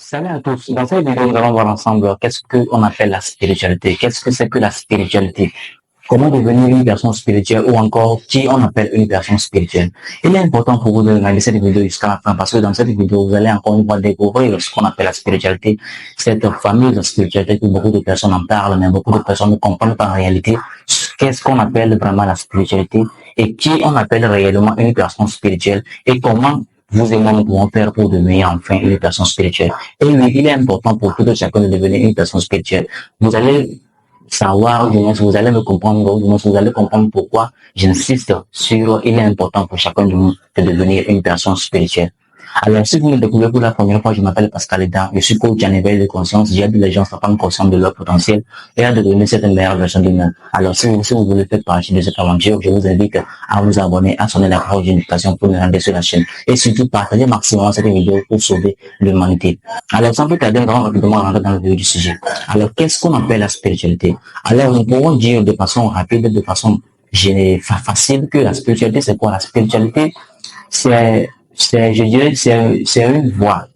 Salut à tous. Dans cette vidéo, nous allons voir ensemble qu'est-ce qu'on appelle la spiritualité. Qu'est-ce que c'est que la spiritualité? Comment devenir une personne spirituelle ou encore qui on appelle une personne spirituelle. Il est important pour vous de regarder cette vidéo jusqu'à la fin parce que dans cette vidéo, vous allez encore une fois découvrir ce qu'on appelle la spiritualité. Cette fameuse spiritualité que beaucoup de personnes en parlent, mais beaucoup de personnes ne comprennent pas en réalité qu'est-ce qu'on appelle vraiment la spiritualité et qui on appelle réellement une personne spirituelle et comment vous et moi, nous pouvons faire pour devenir enfin une personne spirituelle. Et oui, il est important pour tout un chacun de devenir une personne spirituelle. Vous allez savoir, du moins, vous allez me comprendre, du moins, vous allez comprendre pourquoi j'insiste sur, il est important pour chacun de nous de devenir une personne spirituelle. Alors, si vous me découvrez pour la première fois, je m'appelle Pascal Eda, je suis coach en éveil de conscience, j'aide les gens à prendre conscience de leur potentiel et à devenir cette meilleure version d'eux-mêmes. Alors, si vous voulez faire partie de cette aventure, je vous invite à vous abonner, à sonner la cloche de notification pour me rendre sur la chaîne et surtout partager maximum cette vidéo pour sauver l'humanité. Alors, sans plus tarder, nous allons rapidement rentrer dans le vif du sujet. Alors, qu'est-ce qu'on appelle la spiritualité? Alors, nous pouvons dire de façon rapide, de façon facile que la spiritualité, c'est quoi? La spiritualité, je dirais, c'est une voie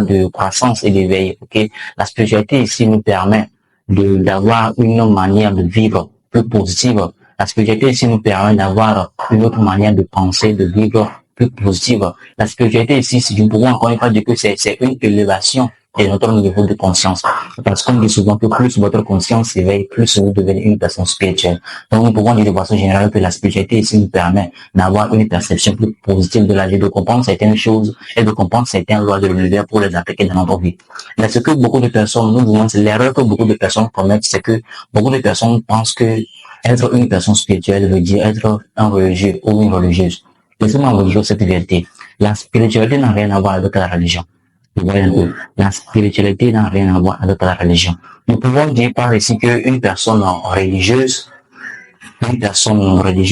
de croissance et d'éveil, ok? La spiritualité ici nous permet d'avoir une manière de vivre plus positive. La spiritualité ici nous permet d'avoir une autre manière de penser, de vivre plus positive. La spiritualité ici, si nous pouvons encore une fois dire que c'est une élévation de notre niveau de conscience. Parce qu'on dit souvent que plus votre conscience s'éveille, plus vous devenez une personne spirituelle. Donc, nous pouvons dire de façon générale que la spiritualité ici nous permet d'avoir une perception plus positive de la vie, de comprendre certaines choses et de comprendre certaines lois de l'univers pour les appliquer dans notre vie. Mais ce que beaucoup de personnes nous demandent, c'est l'erreur que beaucoup de personnes commettent, c'est que beaucoup de personnes pensent que être une personne spirituelle veut dire être un religieux ou une religieuse. Laissez-moi vous dire cette vérité. La spiritualité n'a rien à voir avec la religion. Vous voyez un peu. La spiritualité n'a rien à voir avec la religion. Nous pouvons dire par ici qu'une personne religieuse,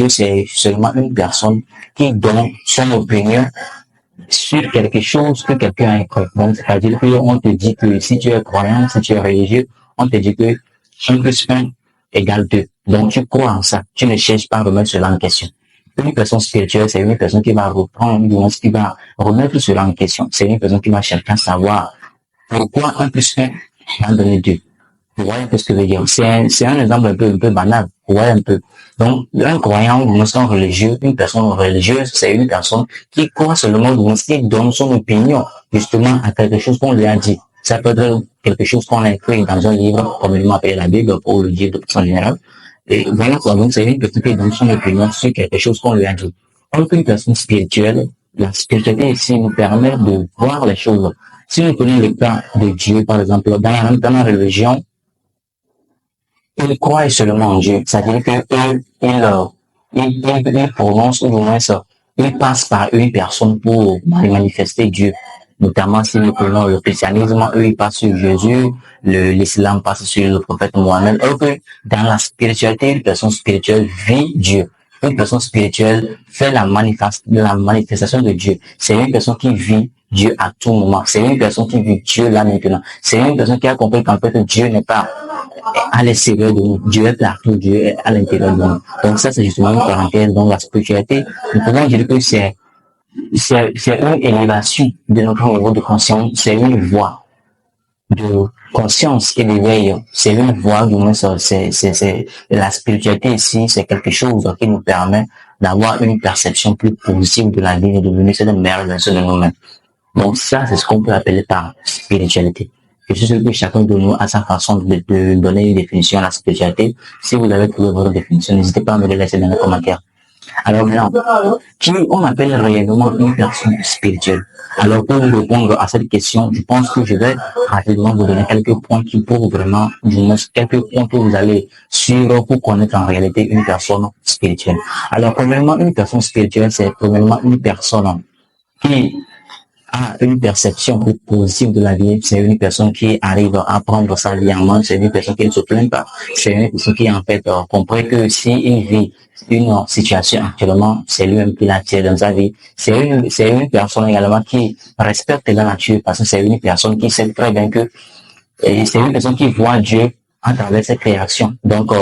c'est seulement une personne qui donne son opinion sur quelque chose que quelqu'un a cru. Donc, c'est-à-dire qu'on te dit que si tu es croyant, si tu es religieux, on te dit que 1 plus 1 égale 2. Donc, tu crois en ça. Tu ne cherches pas à remettre cela en question. Une personne spirituelle, c'est une personne qui va reprendre, qui va remettre cela en question. C'est une personne qui va chercher à savoir pourquoi 1 plus 1 va donner 2. Vous voyez un peu ce que je veux dire. C'est un exemple un peu banal. Vous voyez un peu. Donc, un croyant, un religieux, une personne religieuse, c'est une personne qui croit seulement, qui donne son opinion, justement, à quelque chose qu'on lui a dit. Ça peut être quelque chose qu'on a écrit dans un livre, communément appelé la Bible, pour le dire de façon générale. Et voilà quoi, donc c'est une personne qui donne son opinion sur quelque chose qu'on lui a dit. Alors qu'une personne spirituelle, la spiritualité ici nous permet de voir les choses. Si nous prenons le cas de Dieu, par exemple, dans la religion, ils croient seulement en Dieu. C'est-à-dire que ils prononcent, ou du moins, ils passent par une personne pour manifester Dieu. Notamment si nous prenons le christianisme, eux ils passent sur Jésus, l'islam passe sur le prophète Mohammed. Alors que dans la spiritualité, une personne spirituelle vit Dieu. Une personne spirituelle fait la manifestation de Dieu. C'est une personne qui vit Dieu à tout moment. C'est une personne qui vit Dieu là maintenant. C'est une personne qui a compris qu'en fait Dieu n'est pas à l'extérieur de nous. Dieu est partout, Dieu est à l'intérieur de nous. Donc ça c'est justement une parenthèse dans la spiritualité. Nous pouvons dire que c'est une élévation de notre niveau de conscience, c'est une voie de conscience et d'éveil, c'est une voie, du moins, c'est la spiritualité ici, c'est quelque chose qui nous permet d'avoir une perception plus positive de la vie et de devenir cette meilleure version de nous-mêmes. Donc ça, c'est ce qu'on peut appeler par spiritualité. Je suis sûr que chacun de nous a sa façon de donner une définition à la spiritualité. Si vous avez trouvé votre définition, n'hésitez pas à me le laisser dans les commentaires. Alors maintenant, qui on appelle réellement une personne spirituelle? Alors pour vous répondre à cette question, je pense que je vais rapidement vous donner quelques points qui pour vraiment, quelques points que vous allez suivre pour connaître en réalité une personne spirituelle. Alors premièrement, une personne spirituelle, c'est premièrement une personne qui a une perception plus positive de la vie. C'est une personne qui arrive à prendre sa vie en main. C'est une personne qui ne se plaint pas. C'est une personne qui en fait comprend que si il vit une situation actuellement, c'est lui-même qui la tire dans sa vie. C'est une personne également qui respecte la nature parce que c'est une personne qui sait très bien que c'est une personne qui voit Dieu à travers ses créations. Donc,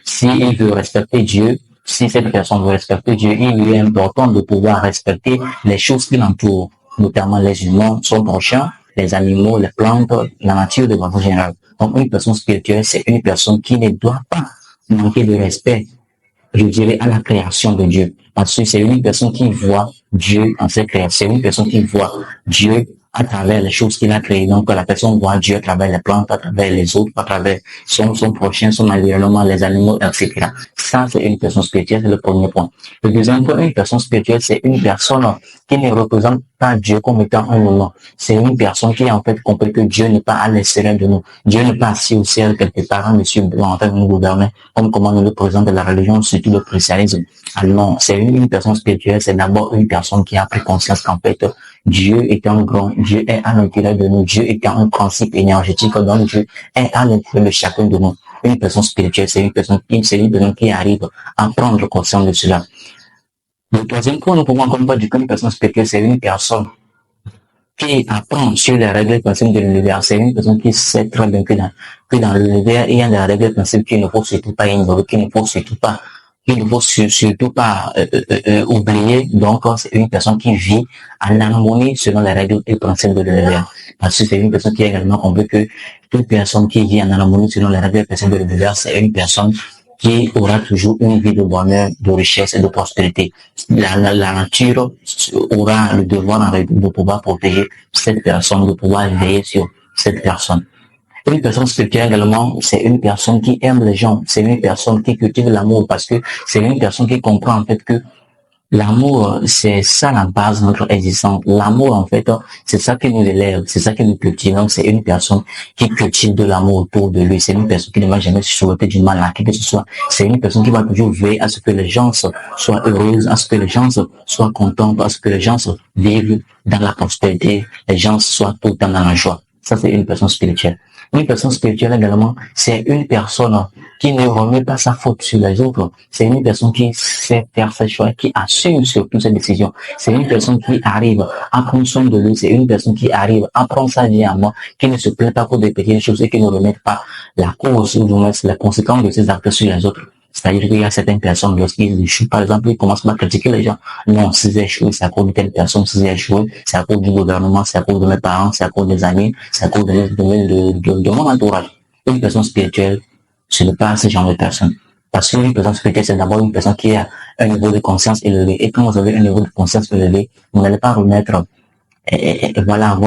si il veut respecter Dieu, si cette personne veut respecter Dieu, il lui est important de pouvoir respecter les choses qui l'entourent, notamment les humains, son prochain, les animaux, les plantes, la nature de façon générale. Donc, une personne spirituelle, c'est une personne qui ne doit pas manquer de respect, je dirais, à la création de Dieu. Parce que c'est une personne qui voit Dieu en ses créations. C'est une personne qui voit Dieu à travers les choses qu'il a créées. Donc, la personne voit Dieu à travers les plantes, à travers les autres, à travers son prochain, son environnement, les animaux, etc. Ça, c'est une personne spirituelle, c'est le premier point. Le deuxième point, une personne spirituelle, c'est une personne qui ne représente pas Dieu comme étant un humain. C'est une personne qui, en fait, compris que Dieu n'est pas à l'extérieur de nous. Dieu n'est pas assis au ciel quelque part, un monsieur blanc en train de nous gouverner, comme comment nous le présente la religion, surtout le christianisme. Alors non, c'est une personne spirituelle, c'est d'abord une personne qui a pris conscience qu'en fait, Dieu est un grand, Dieu est à l'intérieur de nous, Dieu est un principe énergétique, donc Dieu est à l'intérieur de chacun de nous. Une personne spirituelle, c'est une personne qui arrive à prendre conscience de cela. Le troisième point, nous pouvons encore pas dire qu'une personne spirituelle, c'est une personne qui apprend sur les règles et principes de l'univers. C'est une personne qui sait très bien que dans l'univers, il y a des règles et principes qu'il ne faut surtout pas ignorer, qu'il ne faut surtout pas oublier. Donc, c'est une personne qui vit en harmonie selon les règles et principes de l'univers. Parce que c'est une personne qui a également compris que toute personne qui vit en harmonie selon les règles et principes de l'univers, c'est une personne qui aura toujours une vie de bonheur, de richesse et de prospérité. La nature aura le devoir en réalité de pouvoir protéger cette personne, de pouvoir veiller sur cette personne. Une personne spirituelle également, c'est une personne qui aime les gens, c'est une personne qui cultive l'amour parce que c'est une personne qui comprend en fait que l'amour, c'est ça la base de notre existence. L'amour, en fait, c'est ça qui nous élève, c'est ça qui nous cultive. Donc, c'est une personne qui cultive de l'amour autour de lui. C'est une personne qui ne va jamais se souhaiter du mal à qui que ce soit. C'est une personne qui va toujours veiller à ce que les gens soient heureuses, à ce que les gens soient contents, à ce que les gens vivent dans la prospérité, les gens soient tout le temps dans la joie. Ça, c'est une personne spirituelle. Une personne spirituelle également, c'est une personne qui ne remet pas sa faute sur les autres. C'est une personne qui sait faire ses choix, qui assume surtout ses décisions. C'est une personne qui arrive à prendre soin de lui. C'est une personne qui arrive à prendre sa vie en main, qui ne se plaint pas pour des petites choses et qui ne remet pas la cause ou les conséquences de ses actes sur les autres. C'est-à-dire qu'il y a certaines personnes, lorsqu'ils échouent, par exemple, ils commencent à critiquer les gens. Non, si j'ai échoué, c'est à cause de telle personne. Si j'ai échoué, c'est à cause du gouvernement, c'est à cause de mes parents, c'est à cause des amis, c'est à cause de mon entourage. Une personne spirituelle, ce n'est pas ce genre de personne. Parce qu'une personne spirituelle, c'est d'abord une personne qui a un niveau de conscience élevé. Et quand vous avez un niveau de conscience élevé, vous n'allez pas remettre, voilà,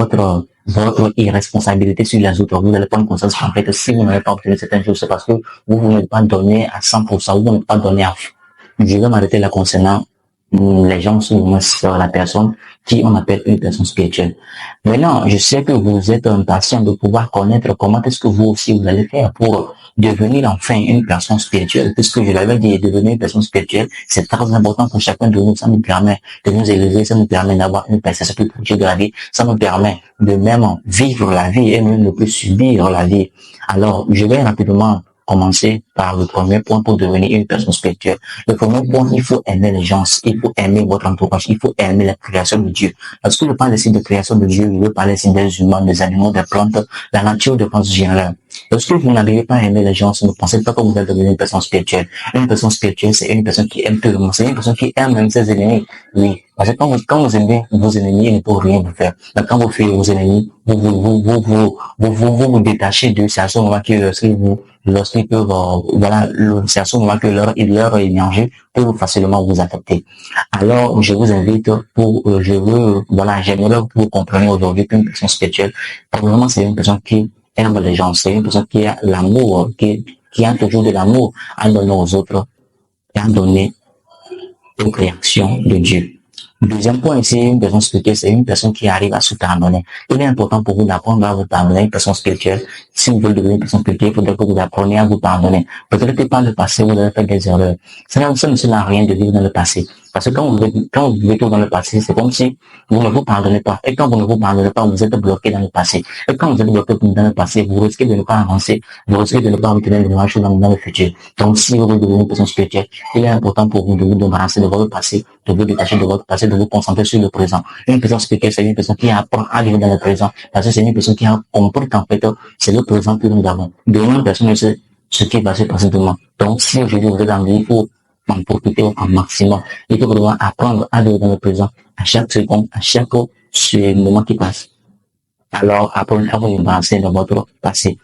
votre irresponsabilité sur les autres. Vous n'allez pas prendre conscience qu'en fait, si vous n'avez pas obtenu certaines choses, c'est parce que vous n'êtes pas donné à 100%, vous n'êtes pas donné à fond. Je vais m'arrêter là concernant les gens sur la personne qui on appelle une personne spirituelle. Maintenant, je sais que vous êtes impatient de pouvoir connaître comment est-ce que vous aussi vous allez faire pour devenir enfin une personne spirituelle. Puisque je l'avais dit, devenir une personne spirituelle, c'est très important pour chacun de nous. Ça nous permet de nous élever, ça nous permet d'avoir une perception plus positive de la vie, ça nous permet de même vivre la vie et même ne plus subir la vie. Alors, je vais rapidement commencer par le premier point pour devenir une personne spirituelle. Le premier point, il faut aimer les gens, il faut aimer votre entourage, il faut aimer la création de Dieu. Parce que je parle ici de création de Dieu, je veux parler ici des humains, des animaux, des plantes, la nature de façon générale. Lorsque vous n'arrivez pas à aimer les gens, ne pensez pas que vous allez devenir une personne spirituelle. Une personne spirituelle, c'est une personne qui aime tout le monde, c'est une personne qui aime même ses ennemis. Oui. Parce que quand vous aimez vos ennemis, ils ne peuvent rien vous faire. Mais quand vous fuyez vos ennemis, vous détachez d'eux. C'est à ce moment que lorsqu'ils peuvent, voilà, c'est à ce moment que leur énergie peut facilement vous affecter. Alors, je vous invite j'aimerais que vous compreniez aujourd'hui qu'une personne spirituelle, probablement c'est une personne qui aime les gens, c'est une personne qui a l'amour, qui a toujours de l'amour à donner aux autres et à donner aux créations de Dieu. Deuxième point ici, une personne spirituelle, c'est une personne qui arrive à se pardonner. Il est important pour vous d'apprendre à vous pardonner, une personne spirituelle. Si vous voulez devenir une personne spirituelle, il faudrait que vous appreniez à vous pardonner. Peut-être que par le passé, vous avez fait des erreurs. Ça ne sert à rien de vivre dans le passé. Parce que quand vous vivez tout dans le passé, c'est comme si vous ne vous pardonnez pas. Et quand vous ne vous pardonnez pas, vous êtes bloqué dans le passé. Et quand vous êtes bloqué dans le passé, vous risquez de ne pas avancer. Vous risquez de ne pas obtenir de nouvelles choses dans le futur. Donc, si vous voulez devenir une personne spirituelle, il est important pour vous de vous débarrasser de votre passé, de vous détacher de votre passé, de vous concentrer sur le présent. Une personne spirituelle, c'est une personne qui apprend à vivre dans le présent. Parce que c'est une personne qui a compris qu'en fait, c'est le présent que nous avons. Demain, personne ne sait ce qui va se passer demain. Donc, si aujourd'hui vous êtes dans vie, il faut en profiter au maximum. Il faut vraiment apprendre à vivre dans le présent, à chaque seconde, à chaque moment qui passe. Alors, apprenez à vous immerger dans votre passé.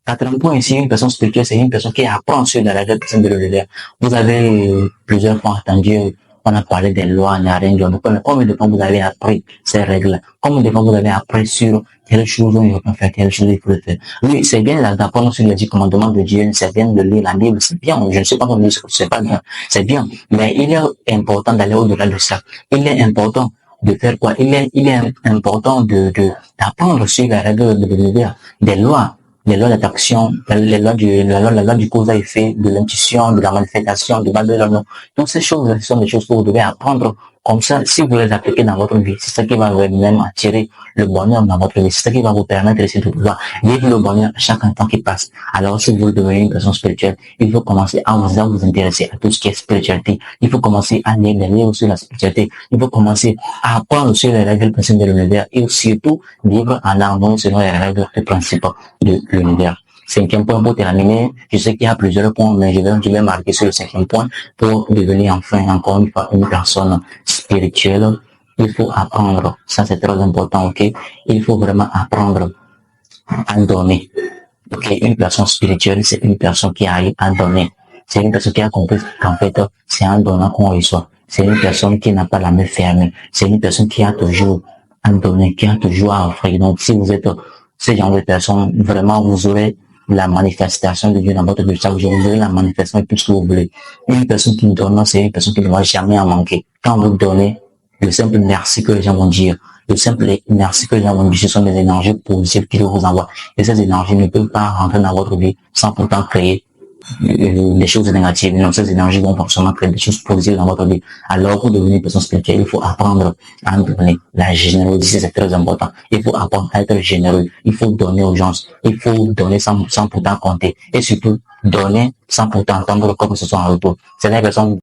Quatrième point ici, une personne spirituelle, c'est une personne qui apprend sur la réelle personne de l'univers. Vous avez plusieurs fois entendu, on a parlé des lois, il n'y a rien de tout. Mais combien de temps vous avez appris ces règles? Combien de temps vous avez appris sur telle chose, on ne peut faire telle chose, il faut le faire. Oui, c'est bien d'apprendre sur les 10 commandements de Dieu, c'est bien de lire la Bible, c'est bien. Je ne sais pas comment dire, c'est pas bien, c'est bien. Mais il est important d'aller au-delà de ça. Il est important de faire quoi? Il est important d'apprendre sur les règles de l'univers, des lois, les lois d'attraction, la loi du cause à effet, de l'intuition, de la manifestation, de Babylone. Donc ces choses sont des choses que vous devez apprendre. Comme ça, si vous les appliquez dans votre vie, c'est ça qui va vous-même attirer le bonheur dans votre vie. C'est ça qui va vous permettre de pouvoir vivre le bonheur à chaque instant qui passe. Alors, si vous devenez une personne spirituelle, il faut commencer à vous intéresser à tout ce qui est spiritualité. Il faut commencer à lire les livres sur la spiritualité. Il faut commencer à apprendre sur les règles principes de l'univers et surtout vivre en harmonie selon les règles et principes de l'univers. Cinquième point pour terminer, je sais qu'il y a plusieurs points, mais je vais marquer sur le cinquième point pour devenir enfin encore une fois une personne spirituelle. Il faut apprendre, ça c'est très important, ok? Il faut vraiment apprendre à donner. Ok, une personne spirituelle, c'est une personne qui arrive à donner. C'est une personne qui a compris qu'en fait, c'est en donnant qu'on reçoit. C'est une personne qui n'a pas la main fermée. C'est une personne qui a toujours à donner, qui a toujours à offrir. Donc, si vous êtes ce genre de personne, vraiment, vous aurez la manifestation de Dieu dans votre vie chaque jour. Vous aurez la manifestation de tout ce que vous voulez. Une personne qui donne, c'est une personne qui ne va jamais en manquer. Quand vous donnez, le simple merci que les gens vont dire, le simple merci que les gens vont dire, ce sont des énergies positives qu'ils vous envoient. Et ces énergies ne peuvent pas rentrer dans votre vie sans pourtant créer des choses négatives. Non, ces énergies vont forcément créer des choses positives dans votre vie. Alors, pour devenir une personne spirituelle, il faut apprendre à donner. La générosité, c'est très important. Il faut apprendre à être généreux. Il faut donner aux gens. Il faut donner sans pourtant compter. Et surtout, donner sans pourtant attendre comme ce soit en retour. C'est la personne